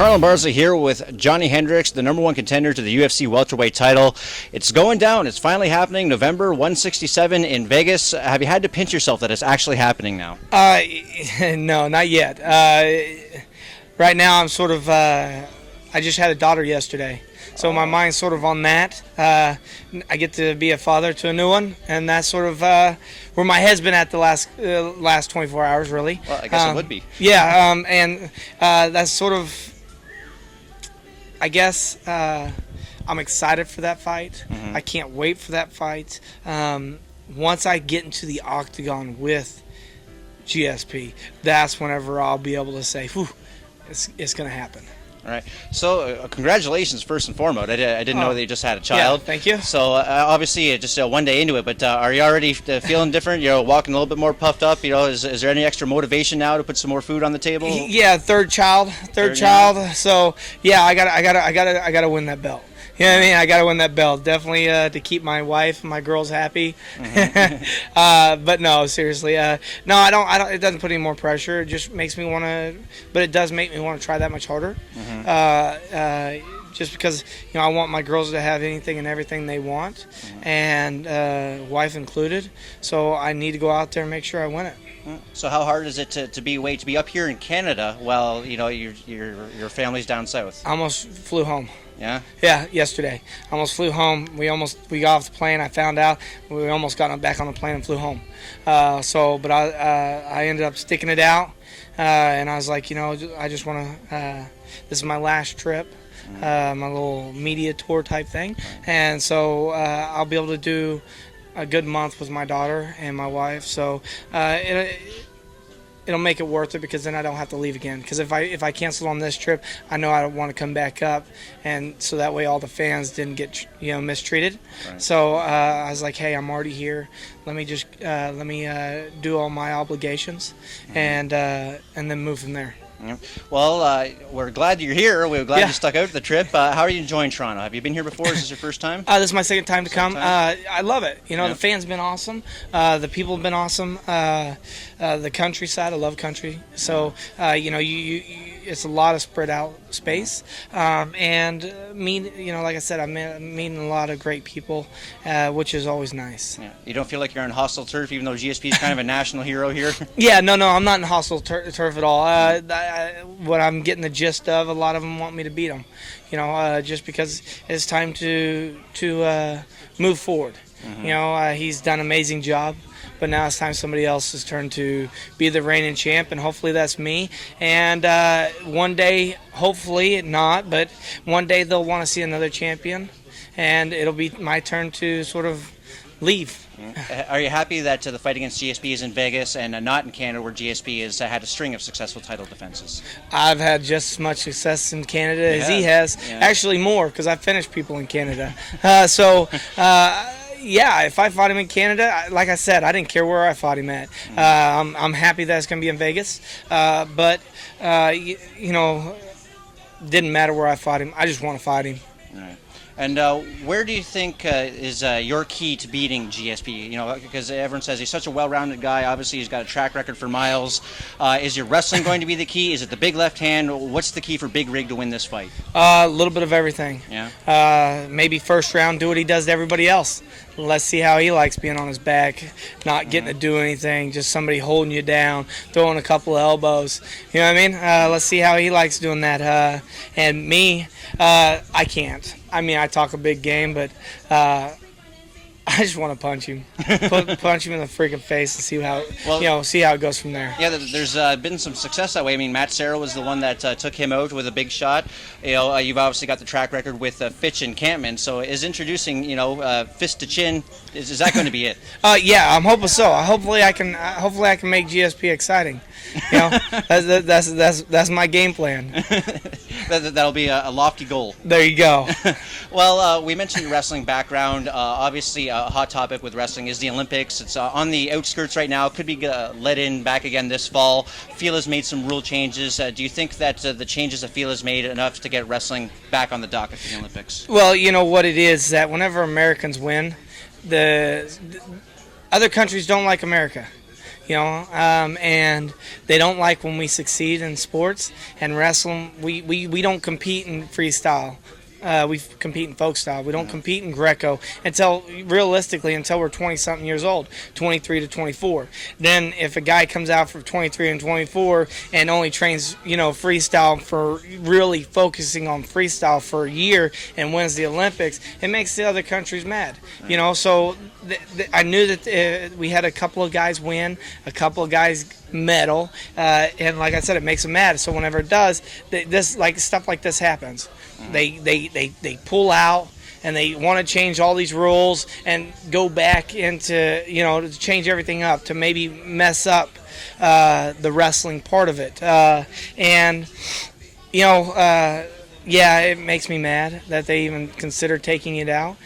Carlin Barza here with Johny Hendricks, the #1 contender to the UFC welterweight title. It's going down. It's finally happening. November 167 in Vegas. Have you had to pinch yourself that it's actually happening now? No, not yet. Right now, I'm sort of. I just had a daughter yesterday, so my mind's sort of on that. I get to be a father to a new one, and that's sort of where my head's been at the last 24 hours, really. Well, I guess it would be. Yeah, and that's sort of. I guess I'm excited for that fight. Mm-hmm. I can't wait for that fight. Once I get into the octagon with GSP, that's whenever I'll be able to say, "Whew, it's going to happen." All right. So, congratulations, first and foremost. I didn't know that you just had a child. Yeah, thank you. So, obviously, just one day into it, but are you already feeling different? Walking a little bit more puffed up. Is there any extra motivation now to put some more food on the table? Yeah, third child. So, yeah, I gotta win that belt. You know what I mean? I got to win that belt. Definitely to keep my wife and my girls happy. Mm-hmm. But no, seriously. No, I don't. It doesn't put any more pressure. It just makes me want to. But it does make me want to try that much harder. Mm-hmm. Just because I want my girls to have anything and everything they want, mm-hmm. and wife included. So I need to go out there and make sure I win it. So how hard is it to be up here in Canada while your family's down south? I almost flew home. Yeah? Yeah, yesterday. I almost flew home. We got off the plane. I found out we almost got back on the plane and flew home. But I ended up sticking it out, and I was like, I just want to. This is my last trip, my little media tour type thing, and so I'll be able to do a good month with my daughter and my wife. So it'll make it worth it because then I don't have to leave again. Because if I cancel on this trip, I know I don't want to come back up, and so that way all the fans didn't get mistreated. Right. So I was like, hey, I'm already here. Let me just do all my obligations, mm-hmm. and then move from there. Yeah. Well, we're glad you're here. We're glad you stuck out the trip. How are you enjoying Toronto? Have you been here before? Is this your first time? This is my second time to come. I love it. The fans been awesome. The people have been awesome. The countryside, I love country. So, it's a lot of spread out space. And like I said, I'm meeting a lot of great people, which is always nice. Yeah. You don't feel like you're on hostile turf, even though GSP is kind of a national hero here? Yeah, no, I'm not in hostile turf at all. What I'm getting the gist of, a lot of them want me to beat them, just because it's time to move forward. Mm-hmm. He's done an amazing job, but now it's time somebody else's turn to be the reigning champ, and hopefully that's me. And one day, hopefully not, but one day they'll want to see another champion, and it'll be my turn to sort of leave. Are you happy that the fight against GSP is in Vegas and not in Canada, where GSP has had a string of successful title defenses? I've had just as much success in Canada as he has. Yeah. Actually more, because I finished people in Canada. Yeah, if I fought him in Canada, like I said, I didn't care where I fought him at. I'm happy that it's going to be in Vegas, but didn't matter where I fought him. I just want to fight him. Right. And where do you think is your key to beating GSP? Because everyone says he's such a well-rounded guy. Obviously, he's got a track record for miles. Is your wrestling going to be the key? Is it the big left hand? What's the key for Big Rig to win this fight? A little bit of everything. Yeah. Maybe first round, do what he does to everybody else. Let's see how he likes being on his back, not getting to do anything, just somebody holding you down, throwing a couple of elbows. You know what I mean? Let's see how he likes doing that. And me, I can't. I mean, I talk a big game, but I just want to punch him, punch him in the freaking face, and see how it goes from there. Yeah, there's been some success that way. I mean, Matt Serra was the one that took him out with a big shot. You've obviously got the track record with Fitch and Campman. So, is introducing fist to chin? Is that going to be it? Yeah, I'm hoping so. Hopefully, I can make GSP exciting. That's my game plan. That'll be a lofty goal. There you go. Well, we mentioned your wrestling background. Obviously, a hot topic with wrestling is the Olympics. It's on the outskirts right now. Could be let in back again this fall. FILA's made some rule changes. Do you think that the changes that FILA's made enough to get wrestling back on the docket for the Olympics? Well, you know what it is, that whenever Americans win, the other countries don't like America. and they don't like when we succeed in sports. And wrestling, we don't compete in freestyle. We compete in folk style. We don't compete in Greco until we're 20-something years old, 23 to 24. Then if a guy comes out for 23 and 24 and only trains, freestyle for really focusing on freestyle for a year and wins the Olympics, it makes the other countries mad. So I knew that we had a couple of guys win, a couple of guys medal, and like I said, it makes them mad. So whenever it does, stuff like this happens. They pull out and they want to change all these rules and go back into to change everything up to maybe mess up the wrestling part of it. It makes me mad that they even consider taking it out.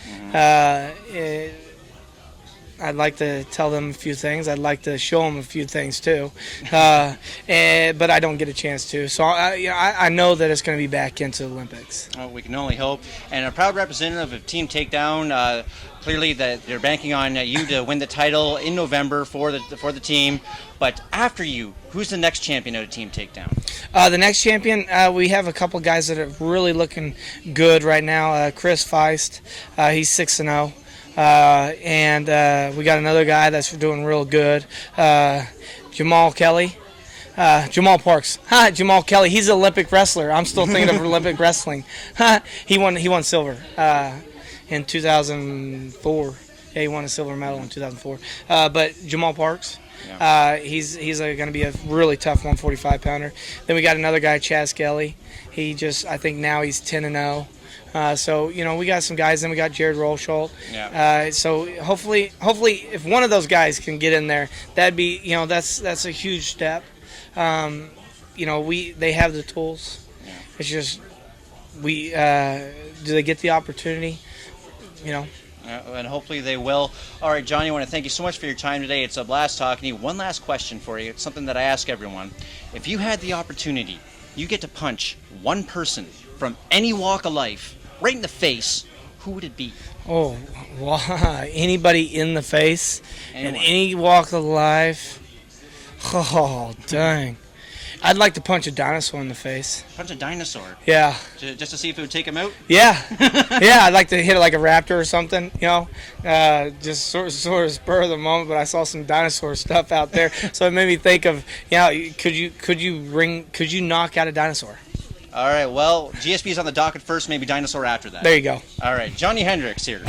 I'd like to tell them a few things. I'd like to show them a few things too, but I don't get a chance to. So I know that it's going to be back into the Olympics. Well, we can only hope. And a proud representative of Team Takedown. Clearly, that they're banking on you to win the title in November for the team. But after you, who's the next champion of Team Takedown? The next champion, we have a couple guys that are really looking good right now. Chris Feist, he's 6-0. And we got another guy that's doing real good, Jamal Parks. Jamal Kelly. He's an Olympic wrestler. I'm still thinking of Olympic wrestling. He won silver in 2004. Yeah, he won a silver medal in 2004. But Jamal Parks, he's going to be a really tough 145-pounder. Then we got another guy, Chaz Kelly. I think now he's 10-0. So we got some guys. Then we got Jared Rolsholt. Yeah. So hopefully, if one of those guys can get in there, that'd be that's a huge step. They have the tools. Yeah. It's just do they get the opportunity? And hopefully they will. All right, John, I want to thank you so much for your time today. It's a blast talking to you. One last question for you. It's something that I ask everyone. If you had the opportunity, you get to punch one person from any walk of life right in the face, who would it be? Oh, anybody in the face, Anyone. in any walk of life. Oh, dang. I'd like to punch a dinosaur in the face. Punch a dinosaur? Yeah. Just to see if it would take him out? Yeah. Yeah, I'd like to hit it like a raptor or something, just sort of spur of the moment, but I saw some dinosaur stuff out there, so it made me think of, could you knock out a dinosaur? All right, well, GSP is on the docket first, maybe dinosaur after that. There you go. All right, Johny Hendricks here.